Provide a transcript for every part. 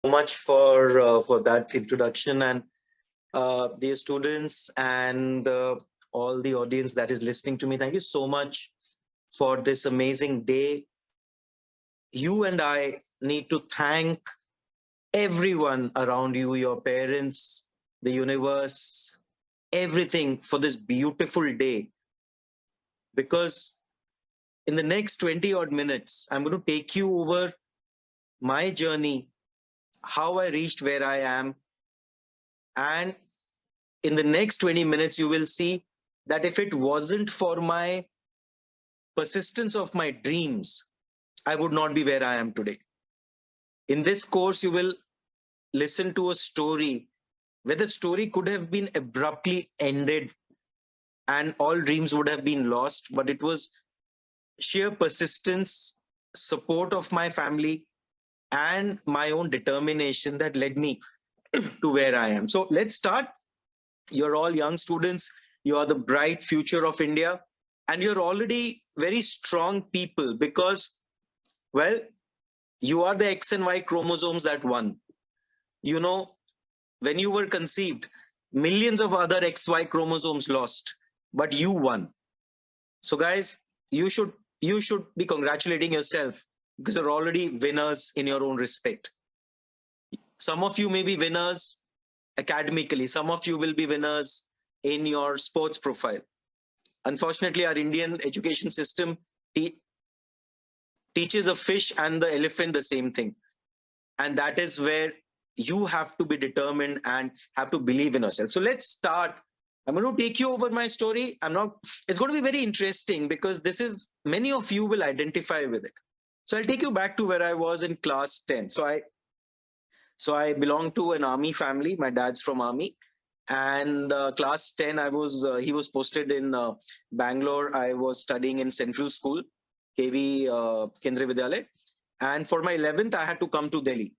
much for that introduction, and dear students and all the audience that is listening to me. Thank you so much for this amazing day. You and I need to thank everyone around you, your parents, the universe, everything for this beautiful day. Because in the next 20 odd minutes, I'm going to take you over my journey, how I reached where I am, and in the next 20 minutes, you will see that if it wasn't for my persistence of my dreams, I would not be where I am today. In this course, you will listen to a story where the story could have been abruptly ended and all dreams would have been lost, but it was sheer persistence, support of my family, and my own determination that led me to where I am. So let's start. You're all young students. You are the bright future of India. And you're already very strong people because, well, you are the X and Y chromosomes that won. You know, when you were conceived, millions of other XY chromosomes lost, but you won. So guys, you should be congratulating yourself because you're already winners in your own respect. Some of you may be winners academically, some of you will be winners in your sports profile. Unfortunately, our Indian education system teaches a fish and the elephant the same thing. And that is where you have to be determined and have to believe in yourself. So let's start. I'm going to take you over my story. It's going to be very interesting because many of you will identify with it. So I'll take you back to where I was in class 10. So I belong to an army family. My dad's from army. And class 10, he was posted in Bangalore. I was studying in Central School, KV Kendriya Vidyalaya. And for my 11th, I had to come to Delhi.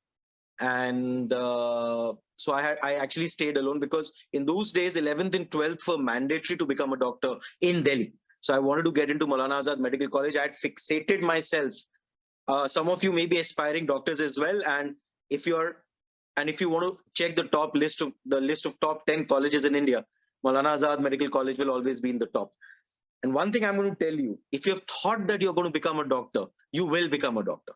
And so I actually stayed alone because in those days, 11th and 12th were mandatory to become a doctor in Delhi. So I wanted to get into Moulana Azad Medical College. I had fixated myself. Some of you may be aspiring doctors as well. And if you want to check the list of top 10 colleges in India, Moulana Azad Medical College will always be in the top. And one thing I'm going to tell you, if you've thought that you're going to become a doctor, you will become a doctor.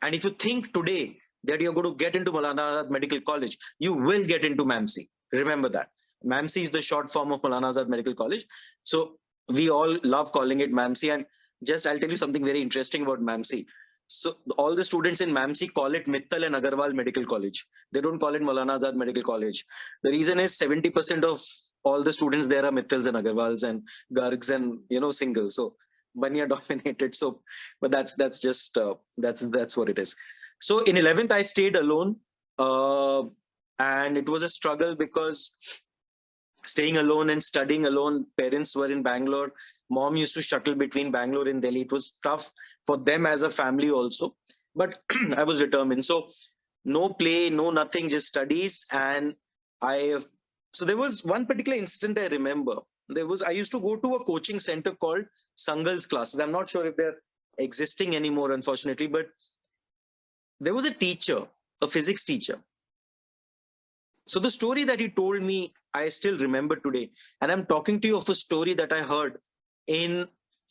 And if you think today that you're going to get into Moulana Azad Medical College, you will get into MAMC. Remember that. MAMC is the short form of Moulana Azad Medical College. So we all love calling it MAMC. And I'll tell you something very interesting about MAMC. So all the students in MAMC call it Mittal and Agarwal Medical College. They don't call it Moulana Azad Medical College. The reason is 70% of all the students there are Mittals and Agarwals and Gargs and singles. So Banya dominated. So, but that's what it is. So in 11th, I stayed alone, and it was a struggle because staying alone and studying alone. Parents were in Bangalore. Mom used to shuttle between Bangalore and Delhi. It was tough for them as a family also, but I was determined. So no play, no nothing, just studies. And so there was one particular incident I remember. I used to go to a coaching center called Sangal's classes. I'm not sure if they're existing anymore, unfortunately, but there was a teacher, a physics teacher. So the story that he told me, I still remember today. And I'm talking to you of a story that I heard in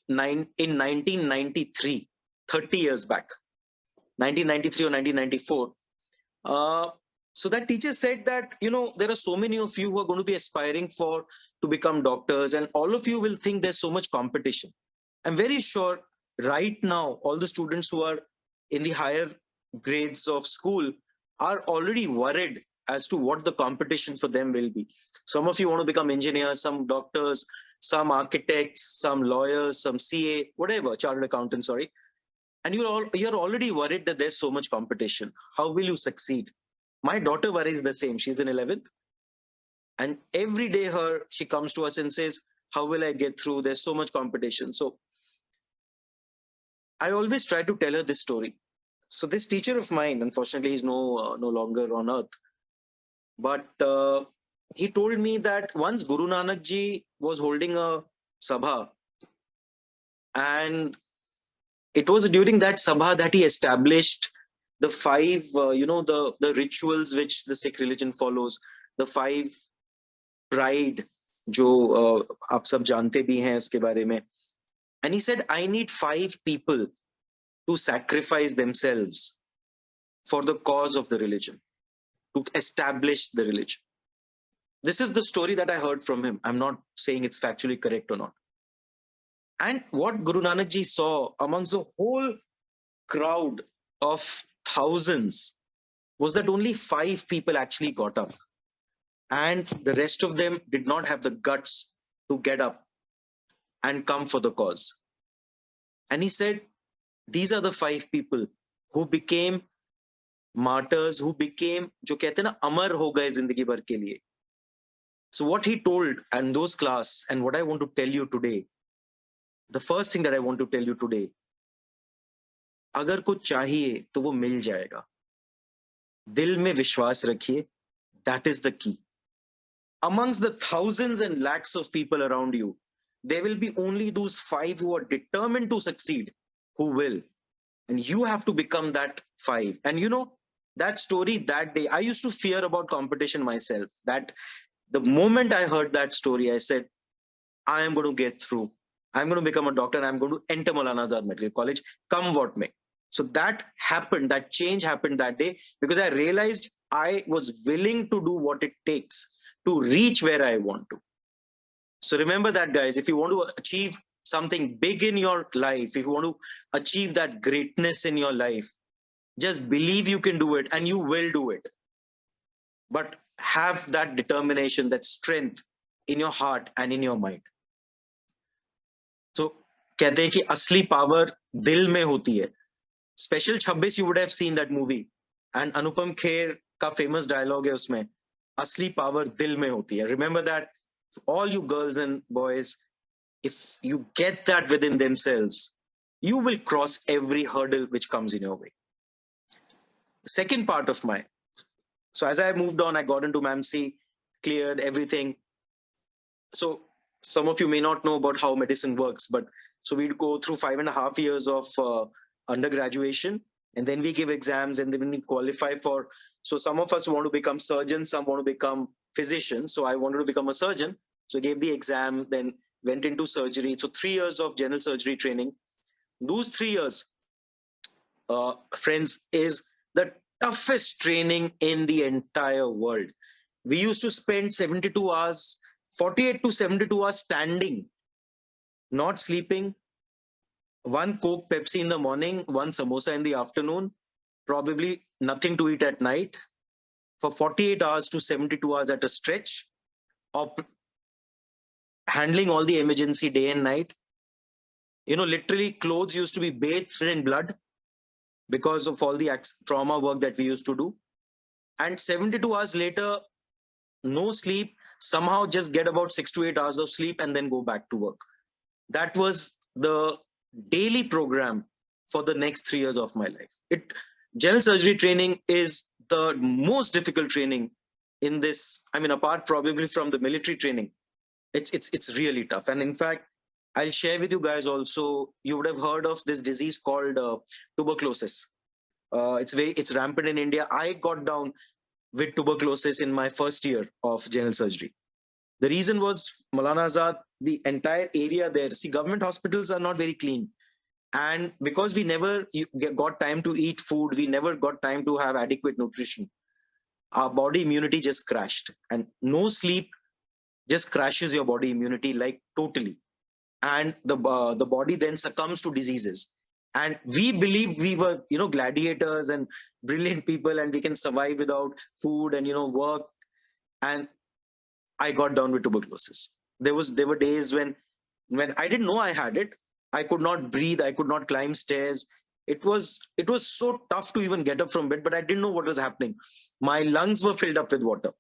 1993, 30 years back, 1993 or 1994. So that teacher said that, there are so many of you who are going to be aspiring to become doctors, and all of you will think there's so much competition. I'm very sure right now, all the students who are in the higher grades of school are already worried as to what the competition for them will be. Some of you want to become engineers, some doctors, some architects, some lawyers, some CA, whatever, chartered accountants, sorry. And you're already worried that there's so much competition. How will you succeed? My daughter worries the same. She's in 11th. And every day she comes to us and says, how will I get through? There's so much competition. So I always try to tell her this story. So this teacher of mine, unfortunately, he's no longer on earth. But he told me that once Guru Nanak Ji was holding a sabha, and it was during that sabha that he established the five, the rituals which the Sikh religion follows, the five pride, जो आप सब जानते भी हैं उसके बारे में. And he said, I need 5 people to sacrifice themselves for the cause of the religion, to establish the religion. This is the story that I heard from him. I'm not saying it's factually correct or not. And what Guru Nanak Ji saw amongst the whole crowd of thousands was that only 5 people actually got up. And the rest of them did not have the guts to get up and come for the cause. And he said, these are the 5 people who became martyrs, who became, जो कहते हैं ना, अमर हो गए जिंदगी भर के लिए. So what he told in those class, and what I want to tell you today, the first thing that I want to tell you today, अगर कुछ चाहिए तो वो मिल जाएगा. दिल में विश्वास रखिए. That is the key. Amongst the thousands and lakhs of people around you, there will be only those 5 who are determined to succeed, who will. And you have to become that 5. And you know, that story that day, I used to fear about competition myself. That the moment I heard that story, I said, I am going to get through. I'm going to become a doctor and I'm going to enter Moulana Azad Medical College, come what may. So that happened, that change happened that day, because I realized I was willing to do what it takes to reach where I want to. So remember that, guys. If you want to achieve something big in your life, if you want to achieve that greatness in your life, just believe you can do it, and you will do it. But have that determination, that strength in your heart and in your mind. So कहते हैं कि असली power दिल में होती है. Special 26, you would have seen that movie, and Anupam Kher का famous dialogue है उसमें, असली पावर दिल में होती है. Remember that, all you girls and boys, if you get that within themselves, you will cross every hurdle which comes in your way. The second part of my, so as I moved on, I got into MAMC, cleared everything. So some of you may not know about how medicine works, but so we'd go through 5.5 years of undergraduation, and then we give exams, and then we qualify for, so some of us want to become surgeons, some want to become physicians. So I wanted to become a surgeon. So I gave the exam, then went into surgery. So 3 years of general surgery training. Those 3 years, friends, is the toughest training in the entire world. We used to spend 72 hours, 48 to 72 hours standing, not sleeping, 1 Coke Pepsi in the morning, 1 samosa in the afternoon, probably nothing to eat at night, for 48 hours to 72 hours at a stretch, handling all the emergency day and night. You know, literally clothes used to be bathed in blood because of all the trauma work that we used to do. And 72 hours later, no sleep, somehow just get about 6 to 8 hours of sleep and then go back to work. That was the daily program for the next 3 years of my life. General surgery training is the most difficult training in this. I mean, apart probably from the military training, it's really tough. And in fact, I'll share with you guys also, you would have heard of this disease called tuberculosis. It's rampant in India. I got down with tuberculosis in my first year of general surgery. The reason was Moulana Azad, the entire area there. See, government hospitals are not very clean. And because we never got time to eat food, we never got time to have adequate nutrition, our body immunity just crashed. And no sleep just crashes your body immunity, like totally. And the body then succumbs to diseases. And we believed we were, gladiators and brilliant people, and we can survive without food and, work. And I got down with tuberculosis. There were days when I didn't know I had it. I could not breathe. I could not climb stairs. It was so tough to even get up from bed, but I didn't know what was happening. My lungs were filled up with water.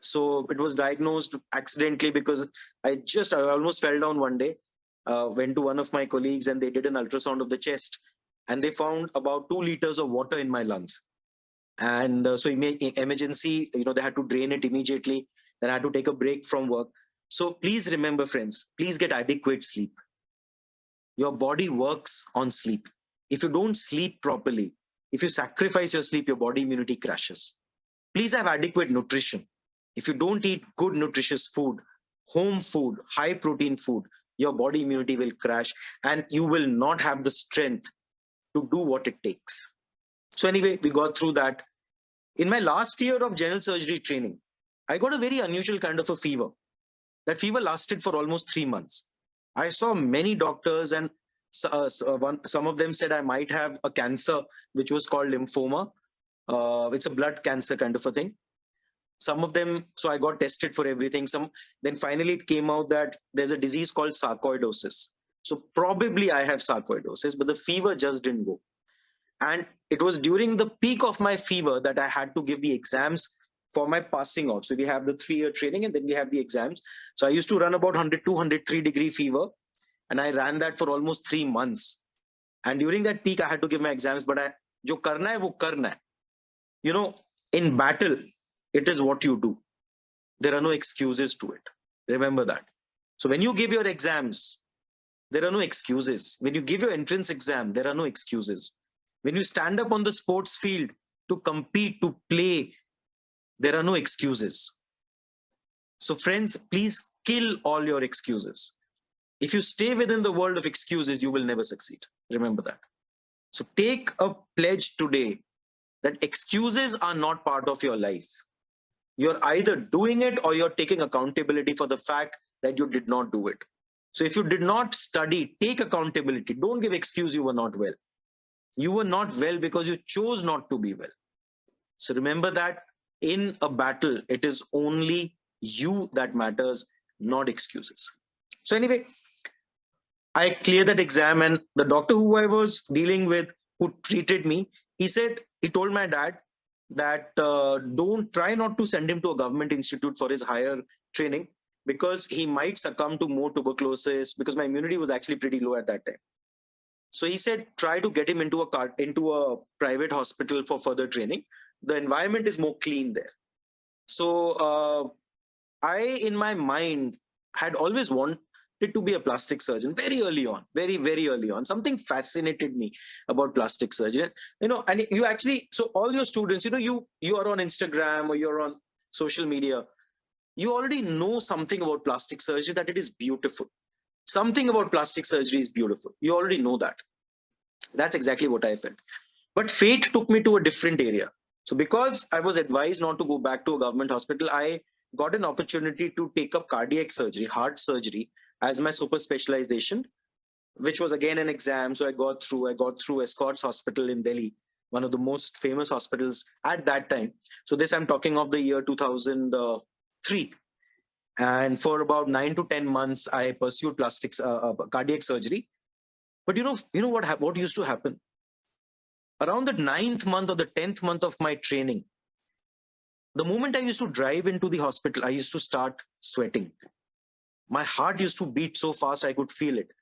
So it was diagnosed accidentally because I almost fell down one day. Went to one of my colleagues and they did an ultrasound of the chest, and they found about 2 liters of water in my lungs. And so emergency, they had to drain it immediately. Then I had to take a break from work. So please remember, friends, please get adequate sleep. Your body works on sleep. If you don't sleep properly, If you sacrifice your sleep, your body immunity crashes. Please have adequate nutrition. If you don't eat good nutritious food, home food, high protein food, your body immunity will crash and you will not have the strength to do what it takes. So anyway, we got through that. In my last year of general surgery training, I got a very unusual kind of a fever. That fever lasted for almost 3 months. I saw many doctors, and some of them said I might have a cancer, which was called lymphoma. It's a blood cancer kind of a thing. Some of them, so I got tested for everything. Then finally it came out that there's a disease called sarcoidosis. So probably I have sarcoidosis, but the fever just didn't go. And it was during the peak of my fever that I had to give the exams for my passing out. So we have the 3-year training and then we have the exams. So I used to run about 102, 103-degree fever. And I ran that for almost 3 months. And during that peak, I had to give my exams. But jo karna hai, wo karna hai. You know, in battle, it is what you do. There are no excuses to it. Remember that. So when you give your exams, there are no excuses. When you give your entrance exam, there are no excuses. When you stand up on the sports field to compete, to play, there are no excuses. So friends, please kill all your excuses. If you stay within the world of excuses, you will never succeed. Remember that. So take a pledge today that excuses are not part of your life. You're either doing it or you're taking accountability for the fact that you did not do it. So if you did not study, take accountability. Don't give excuse you were not well. You were not well because you chose not to be well. So remember that in a battle, it is only you that matters, not excuses. So anyway, I cleared that exam, and the doctor who I was dealing with, who treated me, he told my dad that don't try not to send him to a government institute for his higher training, because he might succumb to more tuberculosis, because my immunity was actually pretty low at that time. So he said, try to get him into a private hospital for further training. The environment is more clean there. So I, in my mind, had always wanted to be a plastic surgeon very early on, very, very early on. Something fascinated me about plastic surgery. And you actually, so all your students, you are on Instagram or you're on social media, you already know something about plastic surgery, that it is beautiful. Something about plastic surgery is beautiful. You already know that. That's exactly what I felt. But fate took me to a different area. So because I was advised not to go back to a government hospital, I got an opportunity to take up cardiac surgery, heart surgery, as my super specialization, which was again an exam. So I got through Escorts Hospital in Delhi, one of the most famous hospitals at that time. So this, I'm talking of the year 2003. And for about 9 to 10 months, I pursued cardiac surgery. But you know what used to happen? Around the 9th month or the 10th month of my training, the moment I used to drive into the hospital, I used to start sweating. My heart used to beat so fast, I could feel it.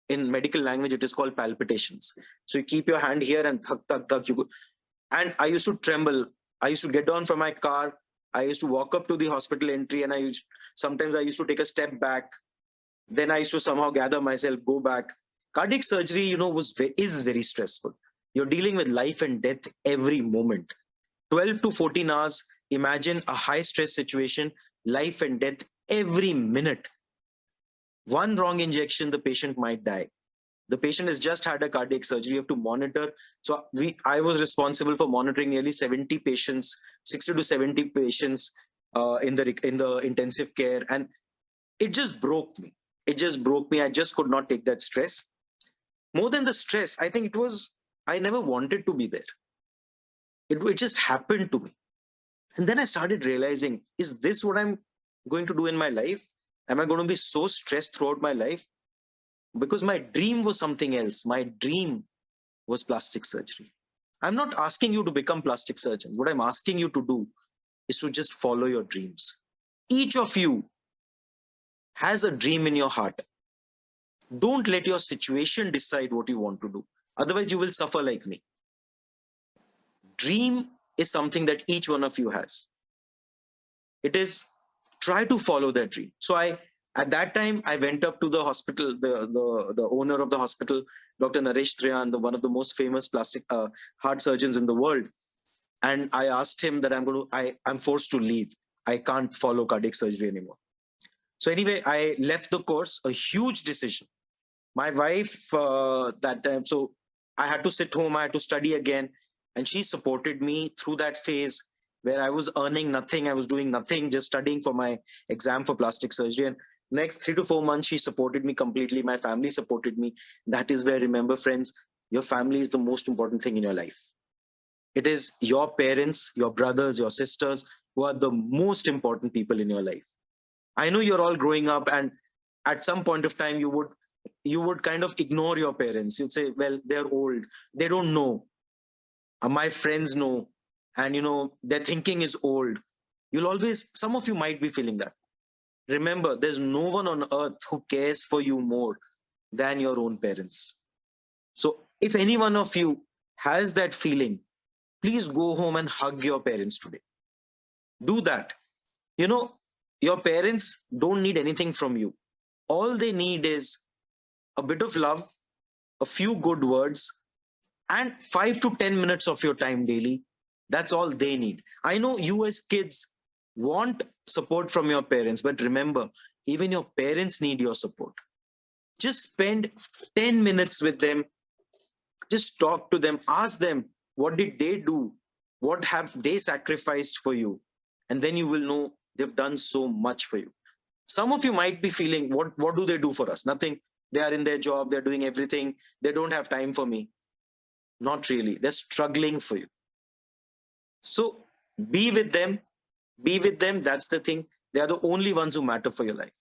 In medical language, it is called palpitations. So you keep your hand here and thak, thak, thak, and I used to tremble. I used to get down from my car. I used to walk up to the hospital entry, and sometimes I used to take a step back. Then I used to somehow gather myself, go back. Cardiac surgery, is very stressful. You're dealing with life and death every moment. 12 to 14 hours, imagine a high stress situation, life and death every minute. One wrong injection, the patient might die. The patient has just had a cardiac surgery. You have to monitor. So I was responsible for monitoring nearly 70 patients, 60 to 70 patients in the intensive care. And it just broke me. It just broke me. I just could not take that stress. More than the stress, I think I never wanted to be there. It just happened to me. And then I started realizing, is this what I'm going to do in my life? Am I going to be so stressed throughout my life? Because my dream was something else. My dream was plastic surgery. I'm not asking you to become plastic surgeon. What I'm asking you to do is to just follow your dreams. Each of you has a dream in your heart. Don't let your situation decide what you want to do. Otherwise, you will suffer like me. Dream is something that each one of you has. It is, try to follow that dream. So at that time, I went up to the hospital, the owner of the hospital, Dr. Naresh Trian, one of the most famous plastic heart surgeons in the world. And I asked him that I'm forced to leave. I can't follow cardiac surgery anymore. So anyway, I left the course, a huge decision. My wife, that time, so I had to sit home, I had to study again. And she supported me through that phase where I was earning nothing. I was doing nothing, just studying for my exam for plastic surgery. And next 3 to 4 months, she supported me completely. My family supported me. That is where, remember, friends, your family is the most important thing in your life. It is your parents, your brothers, your sisters who are the most important people in your life. I know you're all growing up, and at some point of time you would kind of ignore your parents. You'd say, well, they're old, they don't know. My friends know, and their thinking is old. You'll always, some of you might be feeling that. Remember, there's no one on earth who cares for you more than your own parents. So if any one of you has that feeling, please go home and hug your parents today. Do that. You know, your parents don't need anything from you. All they need is a bit of love, a few good words, and 5 to 10 minutes of your time daily. That's all they need. I know you as kids want support from your parents, but remember, even your parents need your support. Just spend 10 minutes with them. Just talk to them, ask them, what did they do? What have they sacrificed for you? And then you will know they've done so much for you. Some of you might be feeling, what do they do for us? Nothing. They are in their job, they're doing everything. They don't have time for me. Not really. They're struggling for you. So be with them. Be with them. That's the thing. They are the only ones who matter for your life.